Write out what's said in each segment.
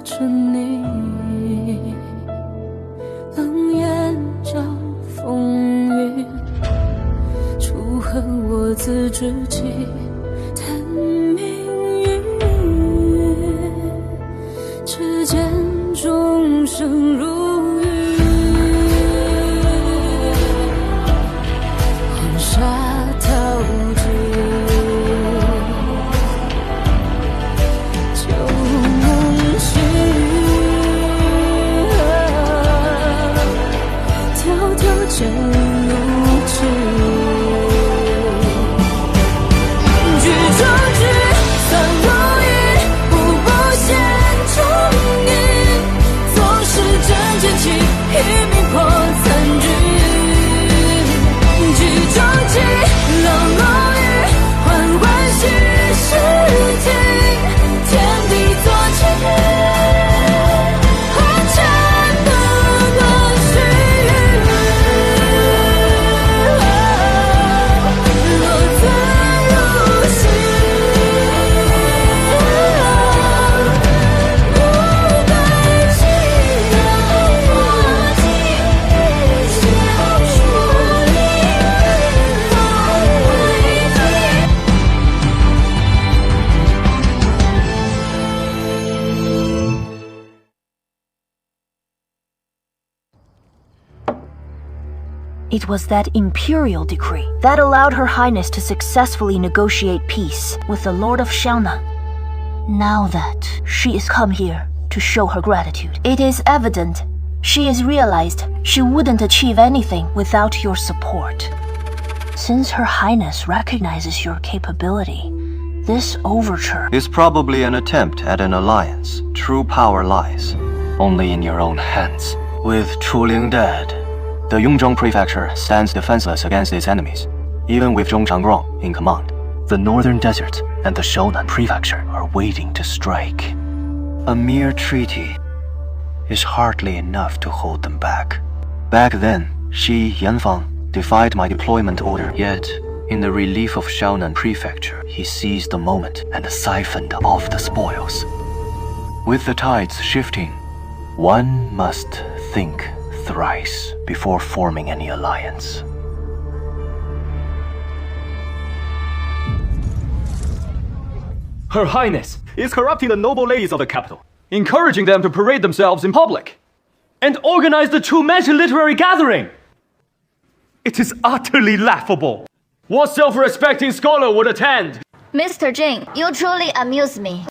着你，冷眼照风雨，楚河我自知己，谈命运，只见众生如雨，黄沙淘尽，旧梦醒，迢迢江如织。It was that imperial decree that allowed Her Highness to successfully negotiate peace with the Lord of Xiaonan. Now that she is come here to show her gratitude, it is evident she has realized she wouldn't achieve anything without your support. Since Her Highness recognizes your capability, this overture is probably an attempt at an alliance. True power lies only in your own hands. With Chuling dead, the Yongzhong Prefecture stands defenseless against its enemies, even with Zhong Changrong in command. The northern desert and the Xiaonan Prefecture are waiting to strike. A mere treaty is hardly enough to hold them back. Back then, Xi Yanfang defied my deployment order, yet in the relief of Xiaonan Prefecture, he seized the moment and siphoned off the spoils. With the tides shifting, one must think thrice before forming any alliance. Her Highness is corrupting the noble ladies of the capital, encouraging them to parade themselves in public, and organize the Chu-mentioned literary gathering. It is utterly laughable. What self-respecting scholar would attend? Mr. Jing, you truly amuse me.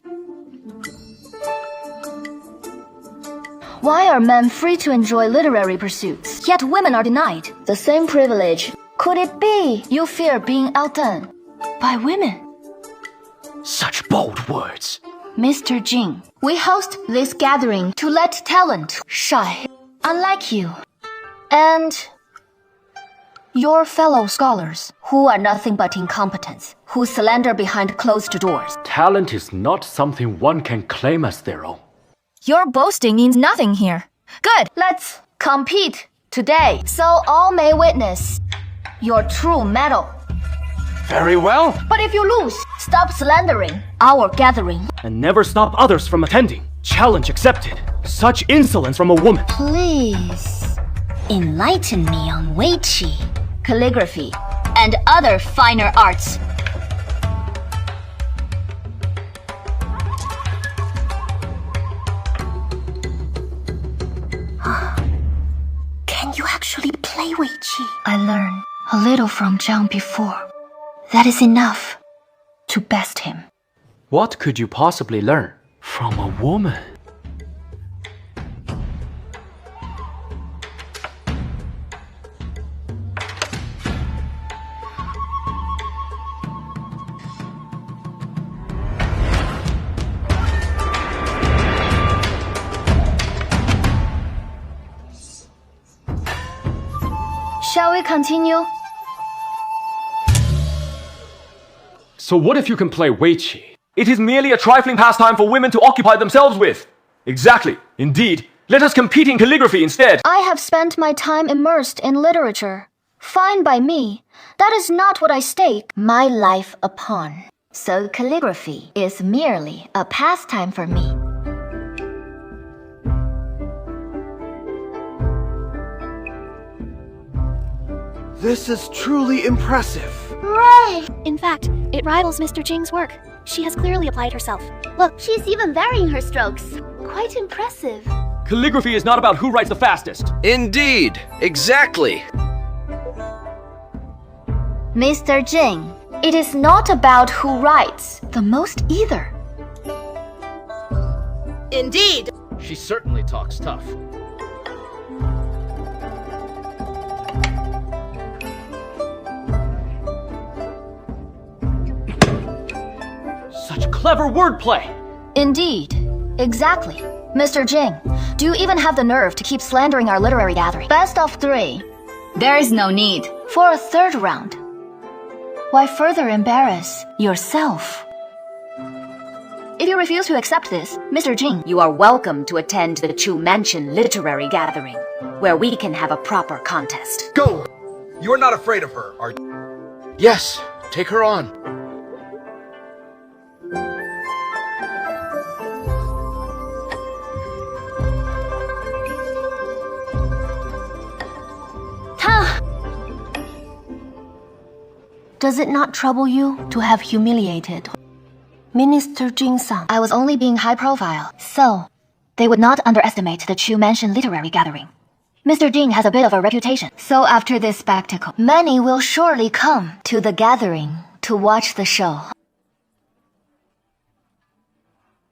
Why are men free to enjoy literary pursuits, yet women are denied the same privilege? Could it be you fear being outdone by women? Such bold words. Mr. Jing, we host this gathering to let talent shine, unlike you and your fellow scholars, who are nothing but incompetents, who slander behind closed doors. Talent is not something one can claim as their own. Your boasting means nothing here. Good, let's compete today, so all may witness your true mettle. Very well. But if you lose, stop slandering our gathering. And never stop others from attending. Challenge accepted. Such insolence from a woman. Please, enlighten me on Weiqi, calligraphy, and other finer arts. Can you actually play Weiqi? I learned a little from Zhang before. That is enough to best him. What could you possibly learn from a woman? Shall we continue? So what if you can play Weiqi? It is merely a trifling pastime for women to occupy themselves with. Exactly. Indeed. Let us compete in calligraphy instead. I have spent my time immersed in literature. Fine by me. That is not what I stake my life upon. So calligraphy is merely a pastime for me. This is truly impressive. Hooray! In fact, it rivals Mr. Jing's work. She has clearly applied herself. Look, she's even varying her strokes. Quite impressive. Calligraphy is not about who writes the fastest. Indeed, exactly. Mr. Jing, it is not about who writes the most either. Indeed! She certainly talks tough. Such clever wordplay! Indeed. Exactly. Mr. Jing, do you even have the nerve to keep slandering our literary gathering? Best of 3. There is no need for a 3rd round. Why further embarrass yourself? If you refuse to accept this, Mr. Jing, You are welcome to attend the Chu Mansion literary gathering, where we can have a proper contest. Go! You are not afraid of her, are you? Yes, take her on. Does it not trouble you to have humiliated Minister Jing-san? I was only being high profile, so they would not underestimate the Chu Mansion literary gathering. Mr. Jing has a bit of a reputation, so after this spectacle, many will surely come to the gathering to watch the show.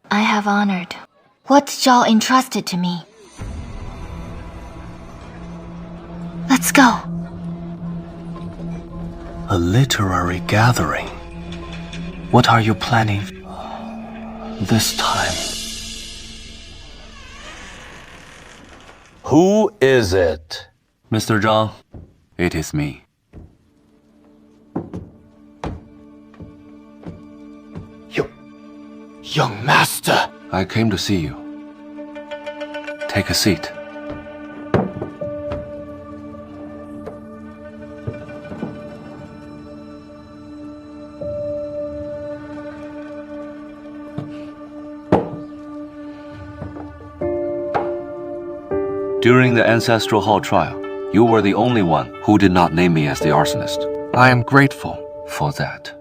I have honored what Zhao entrusted to me. Let's go. A literary gathering? What are you planning this time? Who is it? Mr. Zhang, it is me. Young master. I came to see you. Take a seat. During the Ancestral Hall trial, you were the only one who did not name me as the arsonist. I am grateful for that.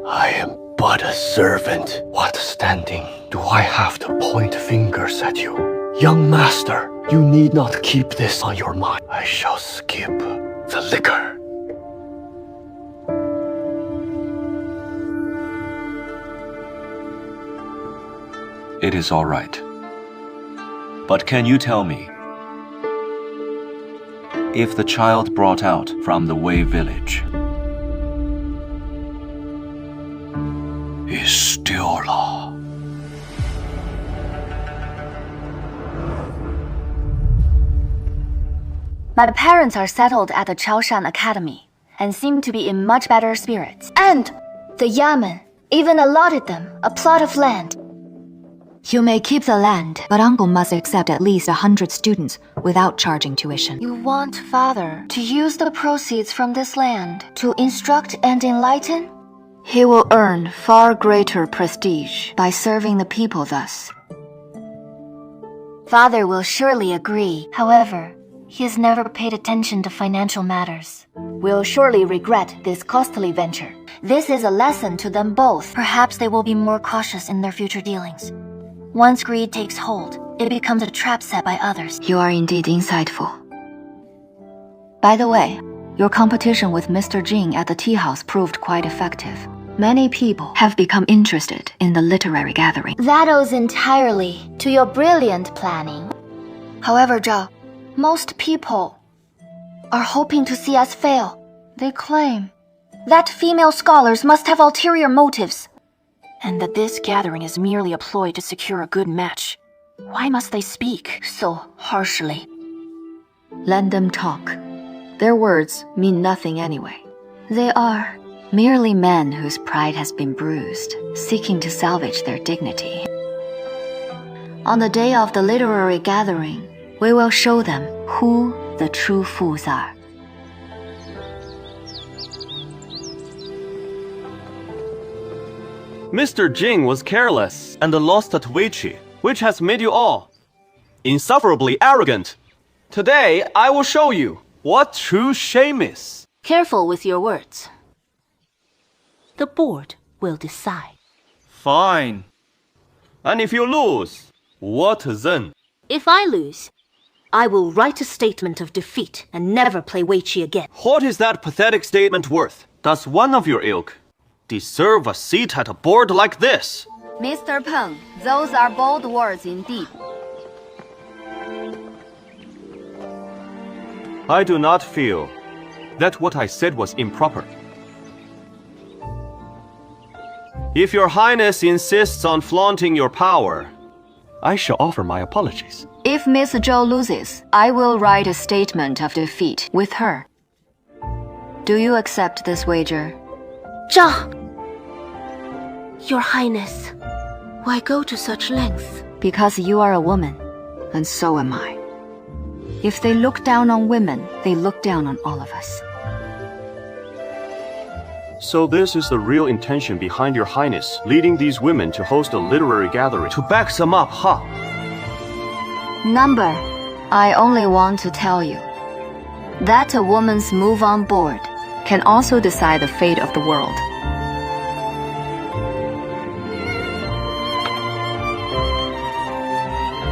I am but a servant. What standing do I have to point fingers at you? Young master, you need not keep this on your mind. I shall skip the liquor. It is all right. But can you tell me if the child brought out from the Wei village is still law? My parents are settled at the Chaoshan Academy and seem to be in much better spirits. And the Yamen even allotted them a plot of land. You may keep the land, but uncle must accept at least 100 students without charging tuition. You want father to use the proceeds from this land to instruct and enlighten? He will earn far greater prestige by serving the people thus. Father will surely agree. However, he has never paid attention to financial matters. We'll surely regret this costly venture. This is a lesson to them both. Perhaps they will be more cautious in their future dealings. Once greed takes hold, it becomes a trap set by others. You are indeed insightful. By the way, your competition with Mr. Jing at the tea house proved quite effective. Many people have become interested in the literary gathering. That owes entirely to your brilliant planning. However, Zhao, most people are hoping to see us fail. They claim that female scholars must have ulterior motives, and that this gathering is merely a ploy to secure a good match. Why must they speak so harshly? Let them talk. Their words mean nothing anyway. They are merely men whose pride has been bruised, seeking to salvage their dignity. On the day of the literary gathering, we will show them who the true fools are. Mr. Jing was careless and lost at Weiqi, which has made you all insufferably arrogant. Today, I will show you What true shame is? Careful with your words. The board will decide. Fine. And if you lose, what then? If I lose, I will write a statement of defeat and never play Weiqi again. What is that pathetic statement worth? Does one of your ilk deserve a seat at a board like this? Mr. Peng, those are bold words indeed. I do not feel that what I said was improper. If your highness insists on flaunting your power, I shall offer my apologies. If Miss Zhou loses, I will write a statement of defeat with her. Do you accept this wager? Zhao! Your Highness, why go to such lengths? Because you are a woman, and so am I. If they look down on women, they look down on all of us. So this is the real intention behind your highness leading these women to host a literary gathering. To back them up, huh? Number, I only want to tell you that a woman's move on board can also decide the fate of the world.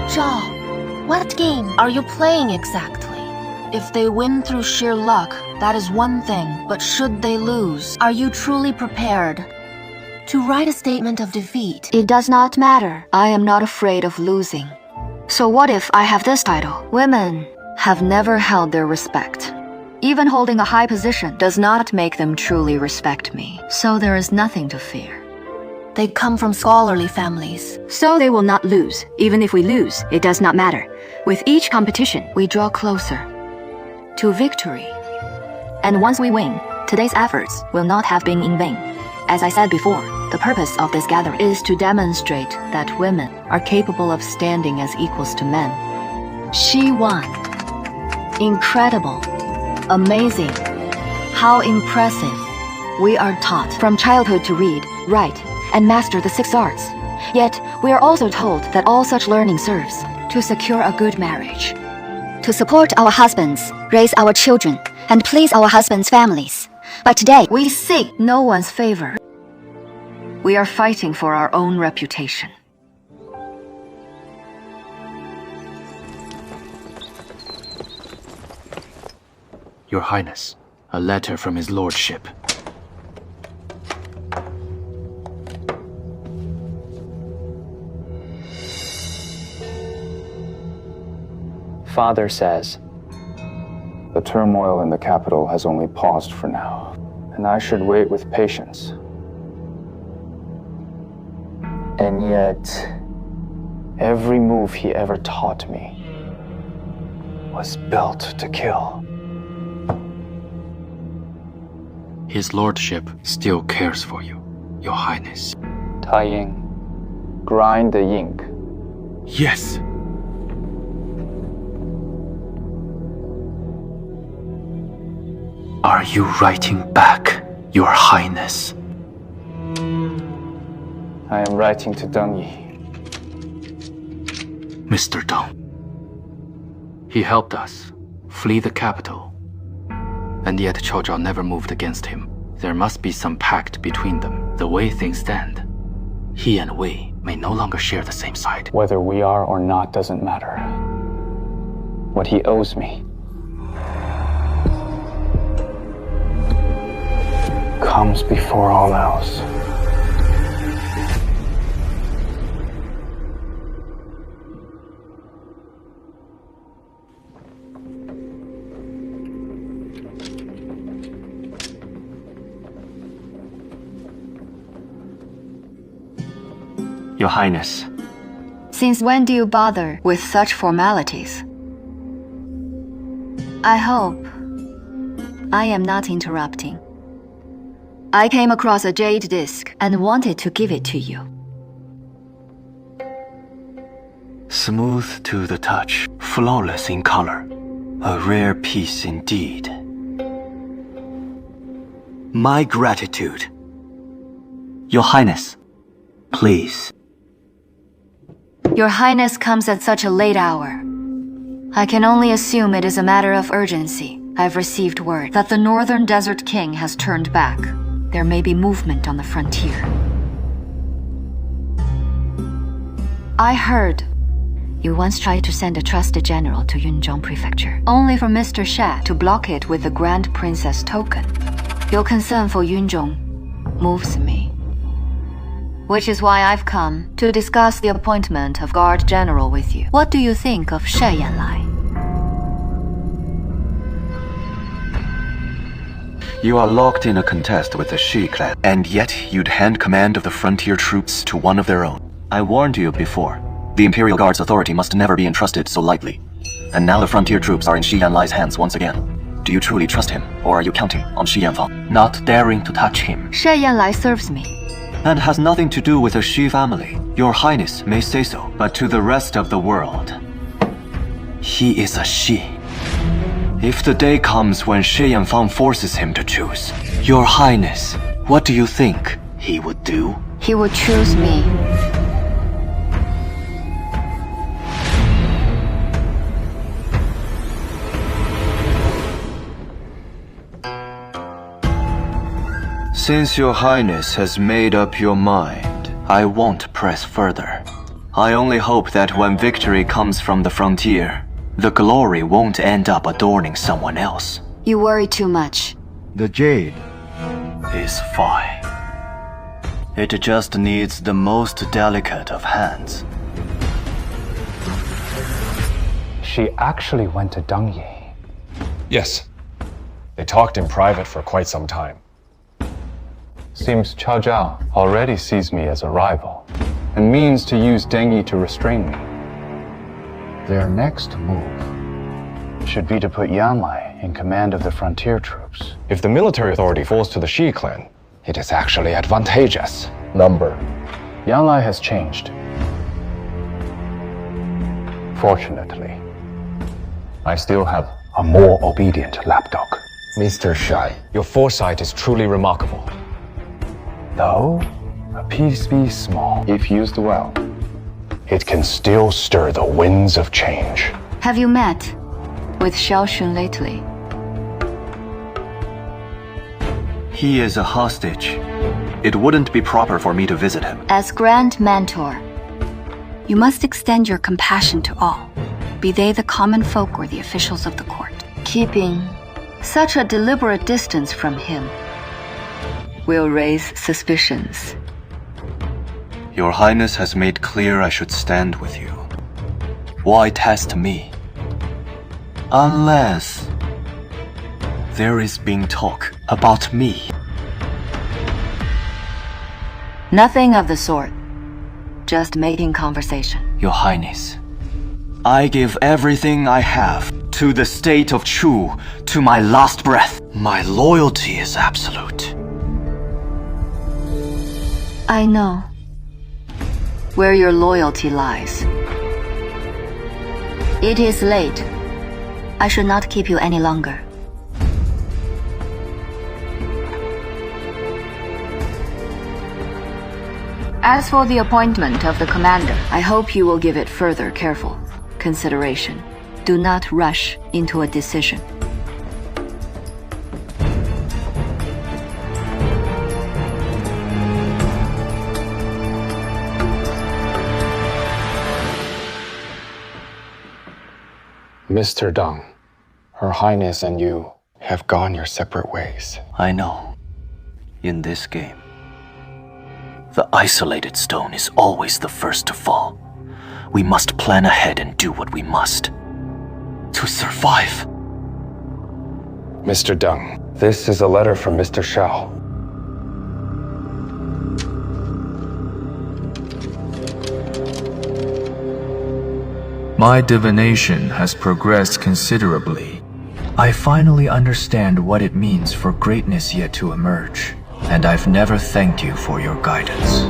Zhao, what game are you playing exactly? If they win through sheer luck, that is one thing, but should they lose, are you truly prepared to write a statement of defeat? It does not matter. I am not afraid of losing. So what if I have this title? Women have never held their respect. Even holding a high position does not make them truly respect me. So there is nothing to fear. They come from scholarly families. So they will not lose. Even if we lose, it does not matter. With each competition, we draw closer to victory. And once we win, today's efforts will not have been in vain. As I said before, the purpose of this gathering is to demonstrate that women are capable of standing as equals to men. She won. Incredible. Amazing. How impressive. We are taught from childhood to read, write, and master the 6 arts. Yet, we are also told that all such learning serves to secure a good marriage, to support our husbands, raise our children, and please our husbands' families. But today, we seek no one's favor. We are fighting for our own reputation. Your Highness, a letter from His Lordship. Father says, the turmoil in the capital has only paused for now, and I should wait with patience. And yet, every move he ever taught me was built to kill. His Lordship still cares for you, Your Highness. Tying, grind the ink. Yes! Are you writing back, Your Highness? I am writing to Deng Yi. Mr. Deng. He helped us flee the capital, and yet Chu Zhao never moved against him. There must be some pact between them. The way things stand, he and we may no longer share the same side. Whether we are or not doesn't matter. What he owes me comes before all else. Your Highness. Since when do you bother with such formalities? I hope I am not interrupting. I came across a jade disc and wanted to give it to you. Smooth to the touch, flawless in color. A rare piece indeed. My gratitude. Your Highness, please. Your Highness comes at such a late hour. I can only assume it is a matter of urgency. I've received word that the Northern Desert King has turned back. There may be movement on the frontier. I heard you once tried to send a trusted general to Yunzhong Prefecture, only for Mr. Xia to block it with the Grand Princess token. Your concern for Yunzhong moves me. Which is why I've come to discuss the appointment of Guard General with you. What do you think of Xie Yanlai? You are locked in a contest with the Xi clan, and yet you'd hand command of the frontier troops to one of their own. I warned you before. The Imperial Guard's authority must never be entrusted so lightly. And now the frontier troops are in Xie Yanlai's hands once again. Do you truly trust him, or are you counting on Xi Yanfang not daring to touch him? Xie Yanlai serves me. And has nothing to do with the Xi family. Your Highness may say so, but to the rest of the world, he is a Xi. If the day comes when Xi Yanfang forces him to choose, Your Highness, what do you think he would do? He would choose me. Since Your Highness has made up your mind, I won't press further. I only hope that when victory comes from the frontier, the glory won't end up adorning someone else. You worry too much. The jade is fine. It just needs the most delicate of hands. She actually went to Dengyi. Yes. They talked in private for quite some time. Seems Chu Zhao already sees me as a rival, and means to use Dengyi to restrain me. Their next move should be to put Yanlai in command of the frontier troops. If the military authority falls to the Xi clan, it is actually advantageous. Yanlai has changed. Fortunately, I still have a more obedient lapdog. Mr. Shai, your foresight is truly remarkable. Though a piece be small, if used well, it can still stir the winds of change. Have you met with Xiao Xun lately? He is a hostage. It wouldn't be proper for me to visit him. As Grand Mentor, you must extend your compassion to all, be they the common folk or the officials of the court. Keeping such a deliberate distance from him will raise suspicions. Your Highness has made clear I should stand with you. Why test me? Unless there is being talk about me. Nothing of the sort. Just making conversation. Your Highness, I give everything I have to the State of Chu, to my last breath. My loyalty is absolute. I know where your loyalty lies. It is late. I should not keep you any longer. As for the appointment of the commander, I hope you will give it further careful consideration. Do not rush into a decision. Mr. Deng, Her Highness and you have gone your separate ways. I know. In this game, the isolated stone is always the first to fall. We must plan ahead and do what we must to survive. Mr. Deng, this is a letter from Mr. Xiao. My divination has progressed considerably. I finally understand what it means for greatness yet to emerge, and I've never thanked you for your guidance.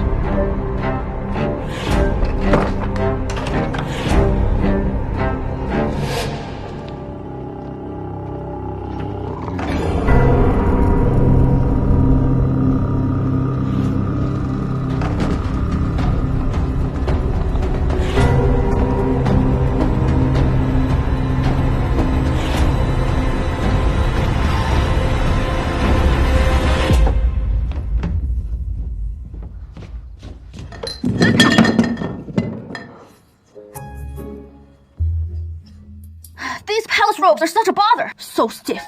palace robes are such a bother. So stiff.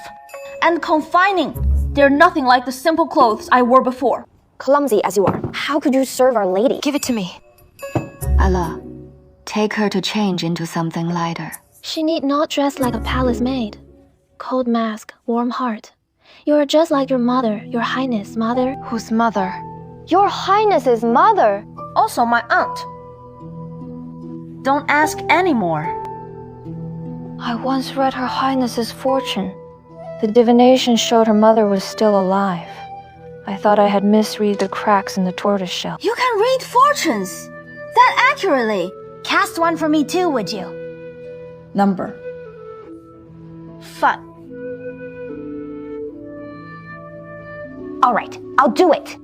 And confining. They're nothing like the simple clothes I wore before. Clumsy as you are, how could you serve Our Lady? Give it to me. Allah, take her to change into something lighter. She need not dress like a palace maid. Cold mask, warm heart. You are just like your mother, your highness, mother. Whose mother? Your Highness's mother. Also my aunt. Don't ask anymore. I once read Her Highness's fortune. The divination showed her mother was still alive. I thought I had misread the cracks in the tortoise shell. You can read fortunes that accurately. Cast one for me too, would you? Number. Fun. All right, I'll do it.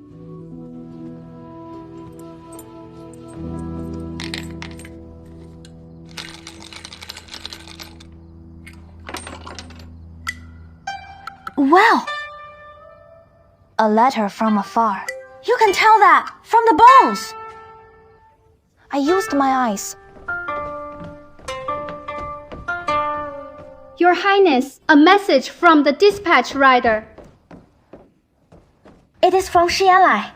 Well, A letter from afar. you can tell that from the bones. I used my eyes. Your Highness, a message from the dispatch rider. It is from Xie Yanlai.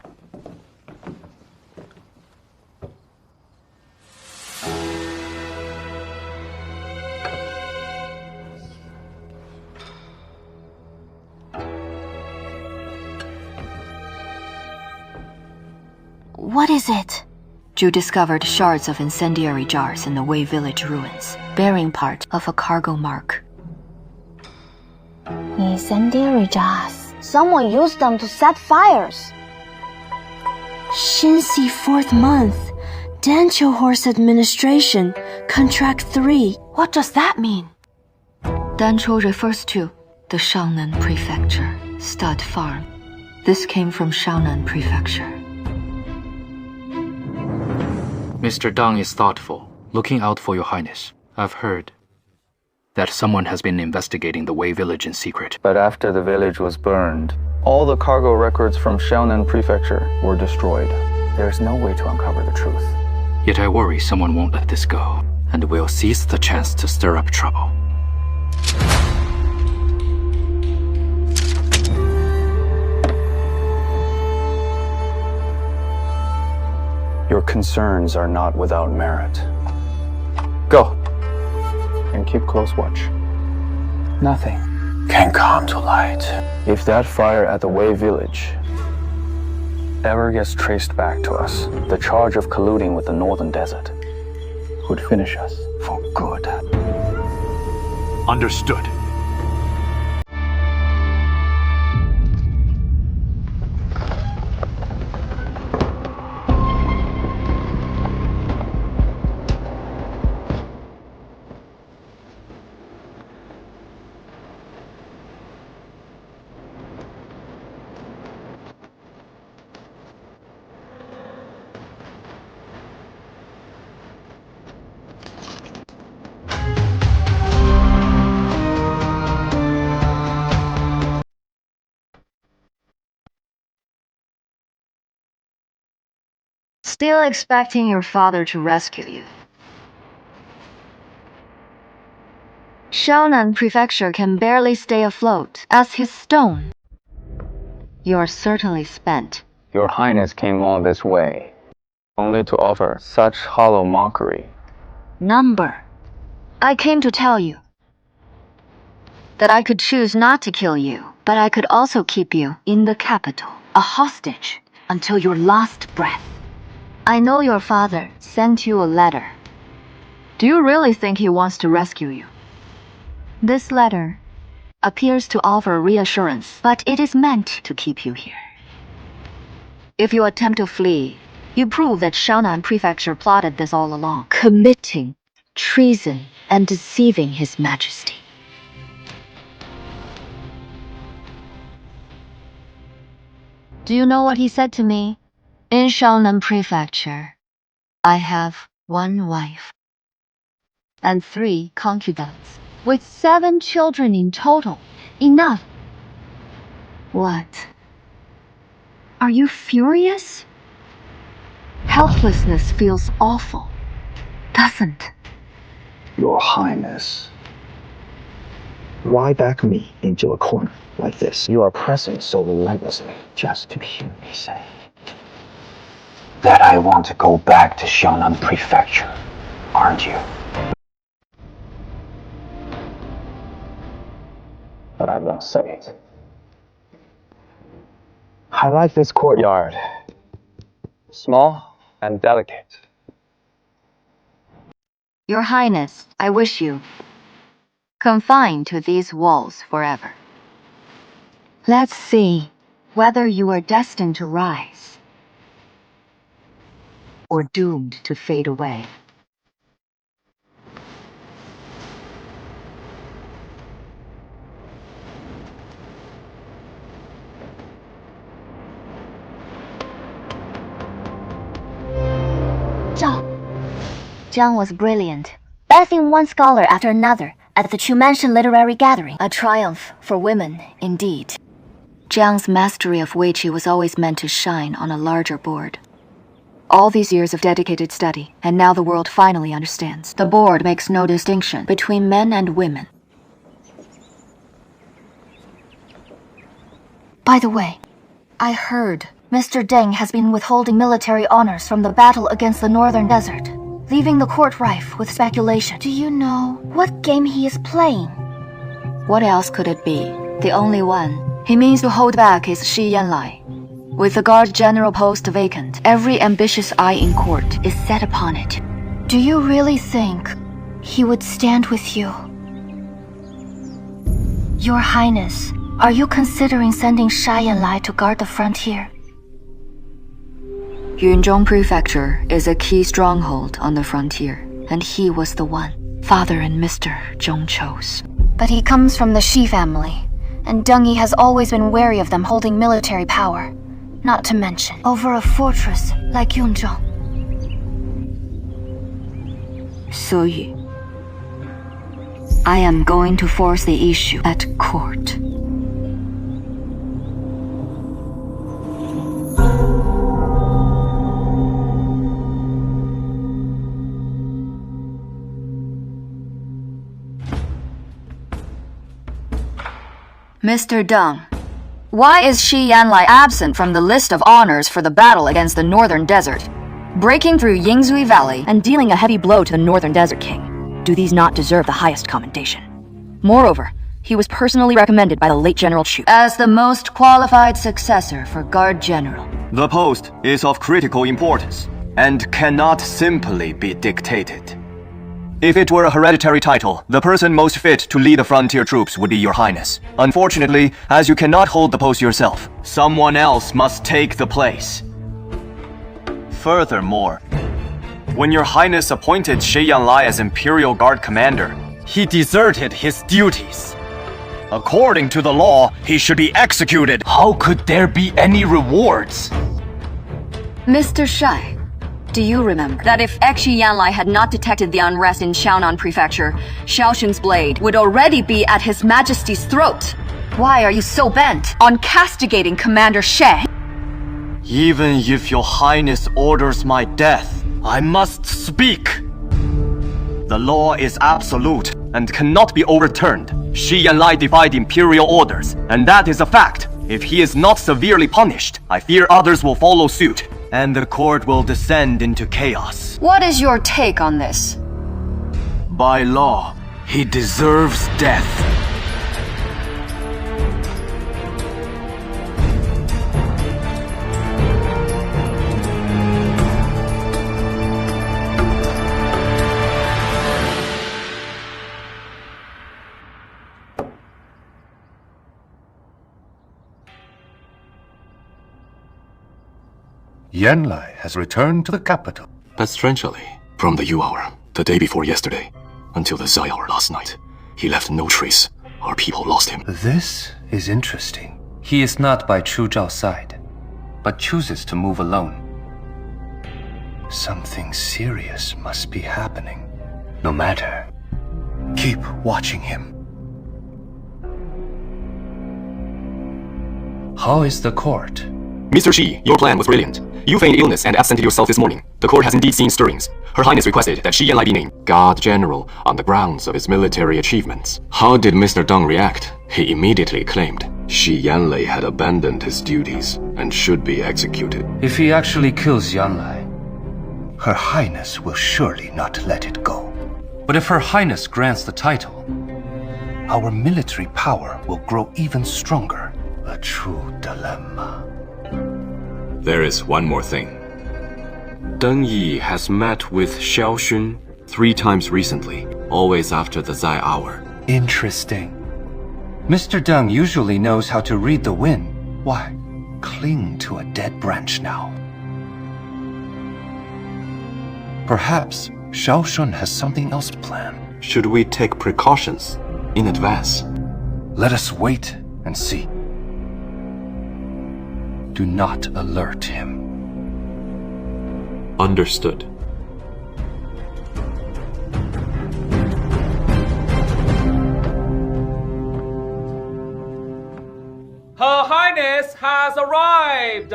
What is it? Chu discovered shards of incendiary jars in the Wei village ruins, bearing part of a cargo mark. Incendiary jars. Someone used them to set fires. Shinsi 4th month. Dancho Horse Administration. Contract 3. What does that mean? Dancho refers to the Shaonan Prefecture, stud farm. This came from Shaonan Prefecture. Mr. Dang is thoughtful, looking out for your highness. I've heard that someone has been investigating the Wei village in secret. But after the village was burned, all the cargo records from Shaonan Prefecture were destroyed. There's no way to uncover the truth. Yet I worry someone won't let this go, and will seize the chance to stir up trouble. Your concerns are not without merit. Go, and keep close watch. Nothing can come to light. If that fire at the Wei village ever gets traced back to us, the charge of colluding with the Northern Desert would finish us for good. Understood. Still expecting your father to rescue you. Shaonan Prefecture can barely stay afloat as his stone. You are certainly spent. Your Highness came all this way, only to offer such hollow mockery. Number. I came to tell you that I could choose not to kill you, but I could also keep you in the capital, a hostage until your last breath. I know your father sent you a letter. Do you really think he wants to rescue you? This letter appears to offer reassurance, but it is meant to keep you here. If you attempt to flee, you prove that Shaonan Prefecture plotted this all along, committing treason and deceiving His Majesty. Do you know what he said to me? In Shaonan Prefecture, I have one wife and 3 concubines, with 7 children in total. Enough. What? Are you furious? Helplessness feels awful, doesn't? Your Highness, Why back me into a corner like this? You are pressing so relentlessly just to hear me say that I want to go back to Xiaonan Prefecture, aren't you? But I won't say it. I like this courtyard. Small and delicate. Your Highness, I wish you confined to these walls forever. Let's see whether you are destined to rise or doomed to fade away. Jiang was brilliant, bathing one scholar after another at the Chu Mansion literary gathering. A triumph for women, indeed. Jiang's mastery of Weiqi was always meant to shine on a larger board. All these years of dedicated study, and now the world finally understands. The board makes no distinction between men and women. By the way, I heard Mr. Deng has been withholding military honors from the battle against the Northern Desert, leaving the court rife with speculation. Do you know what game he is playing? What else could it be? The only one. He means to hold back his Xie Yanlai. With the guard general post vacant, every ambitious eye in court is set upon it. Do you really think he would stand with you? Your Highness, are you considering sending Xie Yanlai to guard the frontier? Yunzhong Prefecture is a key stronghold on the frontier, and he was the one Father and Mr. Zhong chose. But he comes from the Xi family, and Deng Yi has always been wary of them holding military power, not to mention over a fortress like Yunzhong. So I am going to force the issue at court. Mr. Deng, why is Xie Yanlai absent from the list of honors for the battle against the Northern Desert? Breaking through Yingzui Valley and dealing a heavy blow to the Northern Desert King. Do these not deserve the highest commendation? Moreover, he was personally recommended by the late General Chu as the most qualified successor for Guard General. The post is of critical importance and cannot simply be dictated. If it were a hereditary title, the person most fit to lead the frontier troops would be Your Highness. Unfortunately, as you cannot hold the post yourself, someone else must take the place. Furthermore, when Your Highness appointed Xie Yanlai as Imperial Guard Commander, he deserted his duties. According to the law, he should be executed. How could there be any rewards? Mr. Shai, do you remember that if Xie Yanlai had not detected the unrest in Xiaonan Prefecture, Xiao Xun's blade would already be at His Majesty's throat? Why are you so bent on castigating Commander She? Even if Your Highness orders my death, I must speak. The law is absolute and cannot be overturned. Xie Yanlai defied imperial orders, and that is a fact. If he is not severely punished, I fear others will follow suit, and the court will descend into chaos. What is your take on this? By law, he deserves death. Yanlai has returned to the capital. But strangely, from the U-hour, the day before yesterday, until the Z-hour last night, he left no trace. Our people lost him. This is interesting. He is not by Chu Zhao's side, but chooses to move alone. Something serious must be happening. No matter, keep watching him. How is the court? Mr. Xi, your plan was brilliant. You feigned illness and absented yourself this morning. The court has indeed seen stirrings. Her Highness requested that Xie Yanlai be named Guard General on the grounds of his military achievements. How did Mr. Deng react? He immediately claimed Xie Yanlai had abandoned his duties and should be executed. If he actually kills Yanlai, Her Highness will surely not let it go. But if Her Highness grants the title, our military power will grow even stronger. A true dilemma. There is one more thing. Deng Yi has met with Xiao Xun 3 times recently, always after the Zai hour. Interesting. Mr. Deng usually knows how to read the wind. Why cling to a dead branch now? Perhaps Xiao Xun has something else planned. Should we take precautions in advance? Let us wait and see. Do not alert him. Understood. Her Highness has arrived!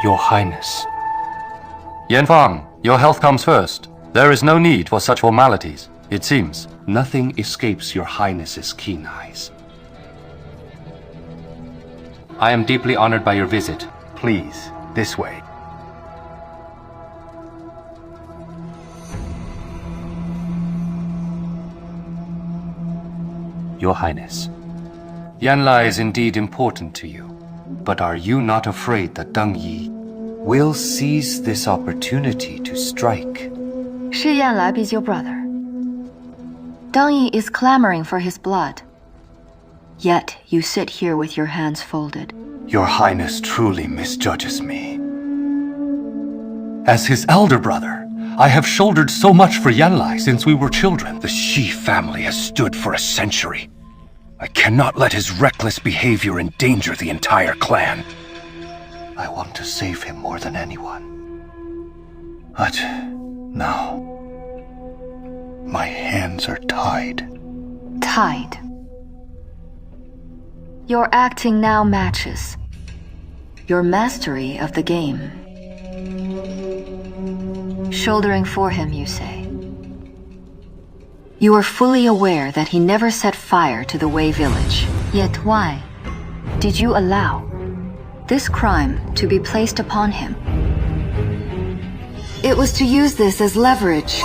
Your Highness. Yanfang, your health comes first. There is no need for such formalities. It seems nothing escapes your Highness's keen eyes. I am deeply honored by your visit. Please, this way. Your Highness. Yanlai is indeed important to you, but are you not afraid that Deng Yi will seize this opportunity to strike? Xie Yanlai is your brother. Deng Yi is clamoring for his blood. Yet you sit here with your hands folded. Your Highness truly misjudges me. As his elder brother, I have shouldered so much for Yanlai since we were children. The Xi family has stood for a century. I cannot let his reckless behavior endanger the entire clan. I want to save him more than anyone. But now, my hands are tied. Tied. Your acting now matches your mastery of the game. Shouldering for him, you say. You are fully aware that he never set fire to the Wei village. Yet why did you allow this crime to be placed upon him? It was to use this as leverage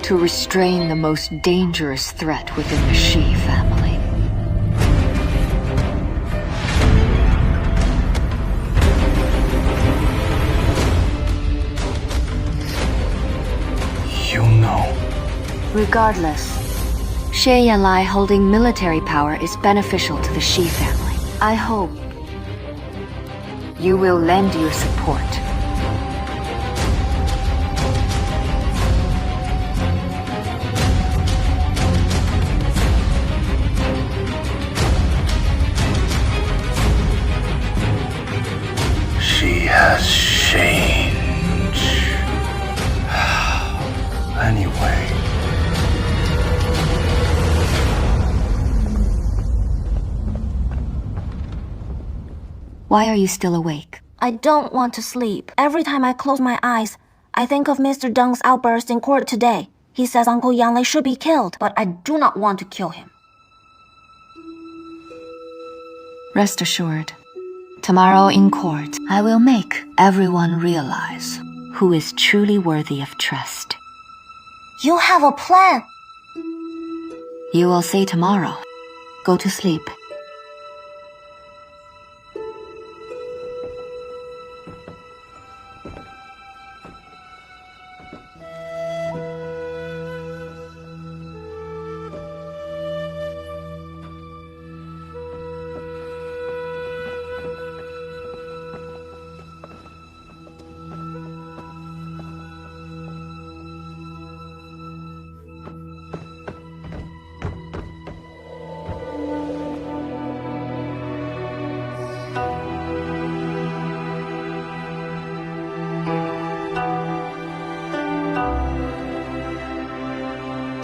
to restrain the most dangerous threat within the Xi family. You know. Regardless, Xie Yanlai holding military power is beneficial to the Xi family. I hope you will lend your support. She has changed. Anyway. Why are you still awake? I don't want to sleep. Every time I close my eyes, I think of Mr. Deng's outburst in court today. He says Uncle Yanlai should be killed, but I do not want to kill him. Rest assured, tomorrow in court, I will make everyone realize who is truly worthy of trust. You have a plan. You will see tomorrow. Go to sleep.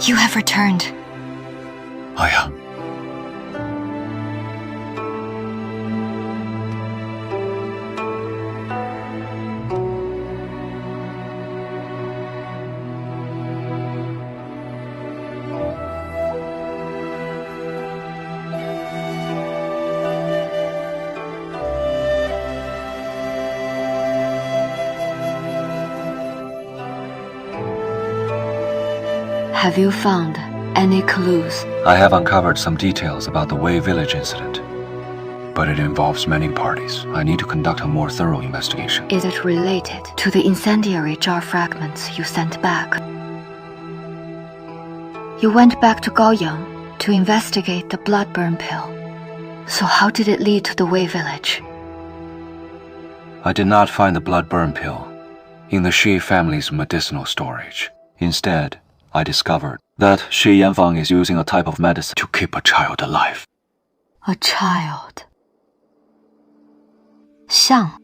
You have returned. Aya. Have you found any clues? I have uncovered some details about the Wei village incident. But it involves many parties. I need to conduct a more thorough investigation. Is it related to the incendiary jar fragments you sent back? You went back to Gaoyang to investigate the blood-burn pill. So how did it lead to the Wei village? I did not find the blood-burn pill in the Xie family's medicinal storage. Instead, I discovered that Xie Yanfang is using a type of medicine to keep a child alive. A child. Xiang.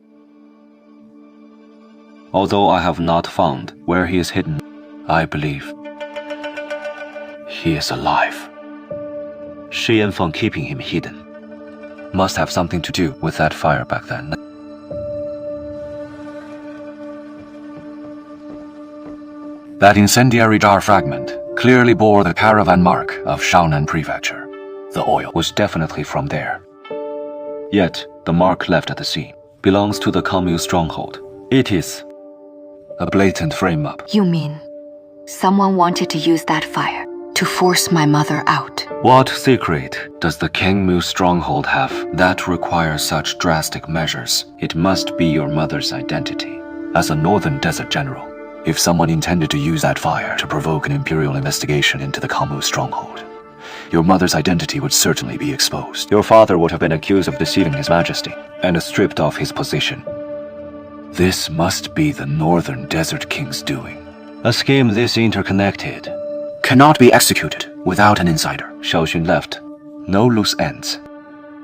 Although I have not found where he is hidden, I believe he is alive. Xie Yanfang keeping him hidden must have something to do with that fire back then. That incendiary jar fragment clearly bore the caravan mark of Shaonan Prefecture. The oil was definitely from there. Yet, the mark left at the scene belongs to the commune stronghold. It is a blatant frame-up. You mean someone wanted to use that fire to force my mother out? What secret does the Kangmu stronghold have that requires such drastic measures? It must be your mother's identity. As a northern desert general, if someone intended to use that fire to provoke an imperial investigation into the Kangmu stronghold, your mother's identity would certainly be exposed. Your father would have been accused of deceiving His Majesty and stripped of his position. This must be the Northern Desert King's doing. A scheme this interconnected cannot be executed without an insider. Xiao Xun left. No loose ends.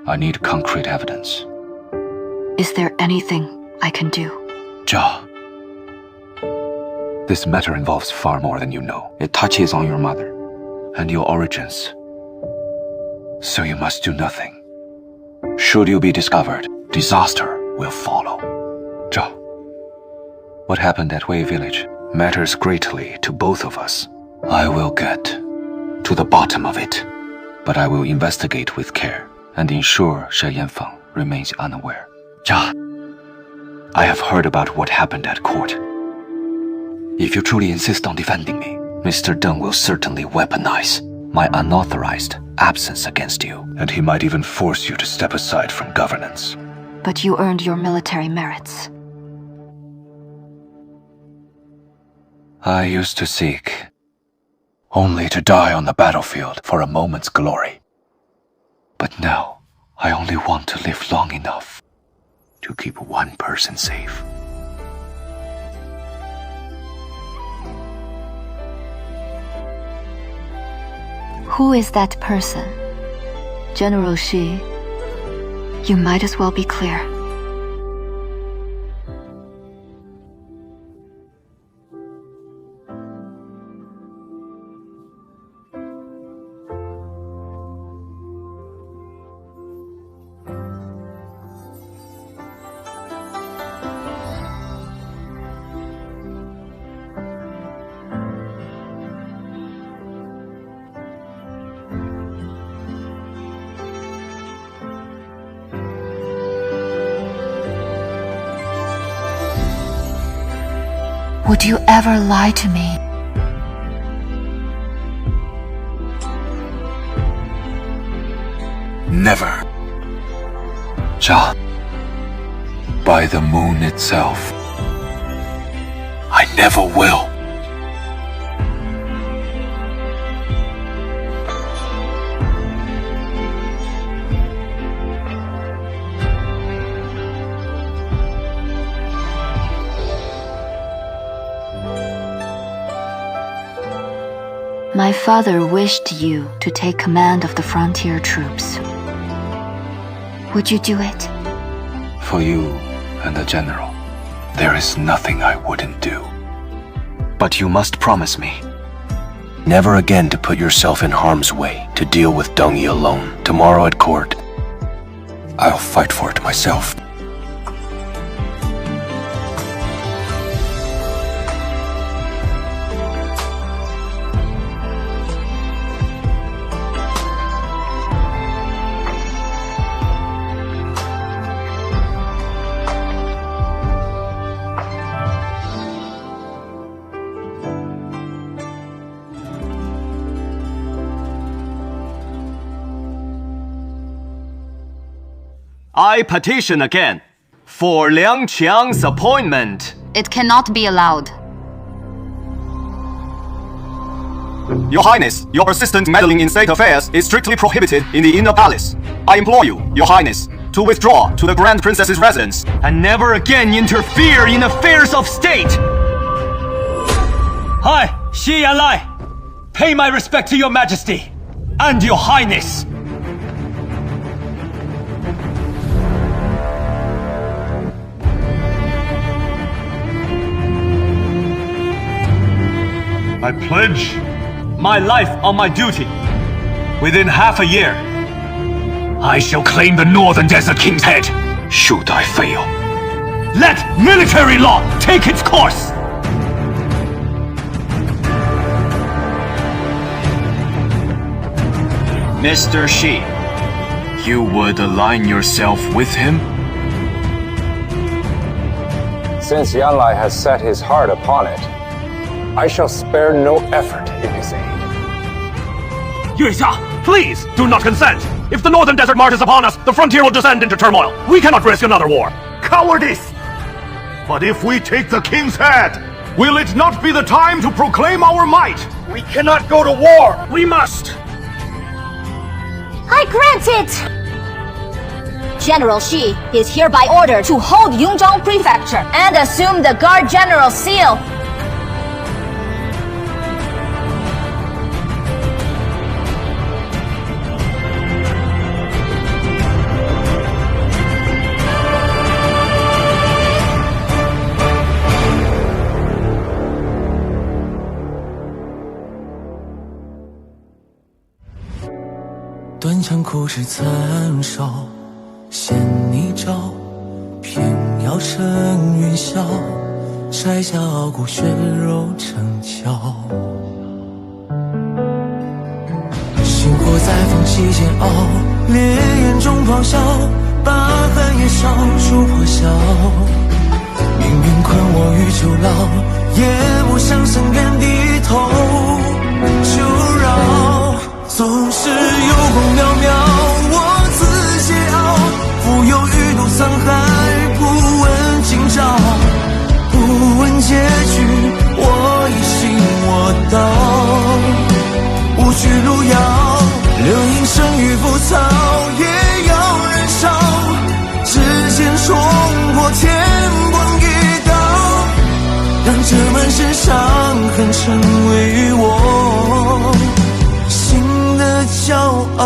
I need concrete evidence. Is there anything I can do? Zhao. This matter involves far more than you know. It touches on your mother and your origins. So you must do nothing. Should you be discovered, disaster will follow. Zhao, what happened at Wei village matters greatly to both of us. I will get to the bottom of it, but I will investigate with care and ensure Xie Yanfang remains unaware. Zhao, I have heard about what happened at court. If you truly insist on defending me, Mr. Deng will certainly weaponize my unauthorized absence against you, and he might even force you to step aside from governance. But you earned your military merits. I used to seek only to die on the battlefield for a moment's glory. But now, I only want to live long enough to keep one person safe. Who is that person? General Xi. You might as well be clear. Would you ever lie to me? Never. Zhao, by the moon itself, I never will. My father wished you to take command of the frontier troops. Would you do it? For you and the general, there is nothing I wouldn't do. But you must promise me never again to put yourself in harm's way, to deal with Deng Yi alone. Tomorrow at court, I'll fight for it myself. I petition again for Liang Qiang's appointment. It cannot be allowed. Your Highness, your persistent meddling in state affairs is strictly prohibited in the inner palace. I implore you, Your Highness, to withdraw to the Grand Princess's residence and never again interfere in affairs of state. I, Xie Yanlai, pay my respect to your Majesty and your Highness. I pledge my life on my duty. Within half a year, I shall claim the Northern Desert King's head. Should I fail, let military law take its course. Mr. Xi, you would align yourself with him? Since Yanlai has set his heart upon it, I shall spare no effort in his aid. Yuexia, please do not consent! If the Northern Desert marches upon us, the frontier will descend into turmoil. We cannot risk another war. Cowardice! But if we take the king's head, will it not be the time to proclaim our might? We cannot go to war! We must! I grant it! General Xi is hereby ordered to hold Yongzhong Prefecture and assume the Guard General seal.断肠苦事残烧，衔泥沼，偏要生云霄，摘下傲骨血肉成鞘。星火在缝隙间熬，烈焰中咆哮，把寒夜烧出破晓。命运困我于囚牢，也不想深愿低头求饶。总是有功渺渺，我自桀骜，浮游欲度沧海，不问今朝，不问结局，我一心我道，无需路遥，流萤生于浮草，也要燃烧，指尖冲破天光一道，让这满身伤痕成为我的骄傲。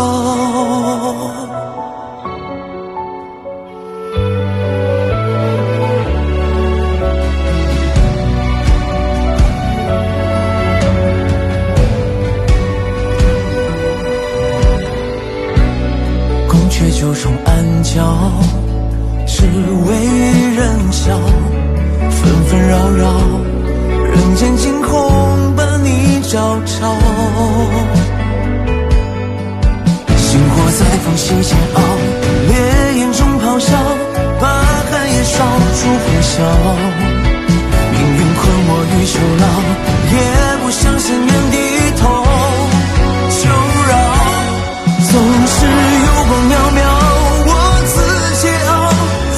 宫阙九重暗角，只为人笑，纷纷扰扰，人间惊鸿把你照照。星火在缝隙间熬，烈焰中咆哮，把寒夜烧出火晓。命运困我于囚牢，也不想深愿低头求饶。总是有光渺渺，我自桀骜，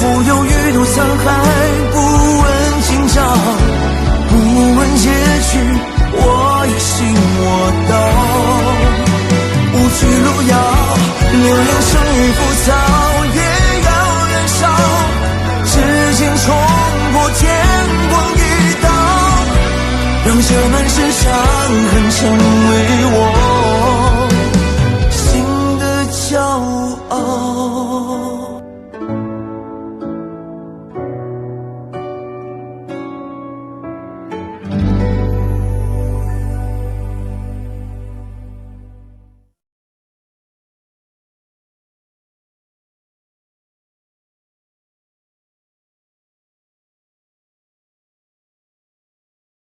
浮游欲度沧海，不问今朝，不问结局，我一心我道，无惧路遥，流言生于浮草，也要燃烧，指尖冲破天光一道，让这满身伤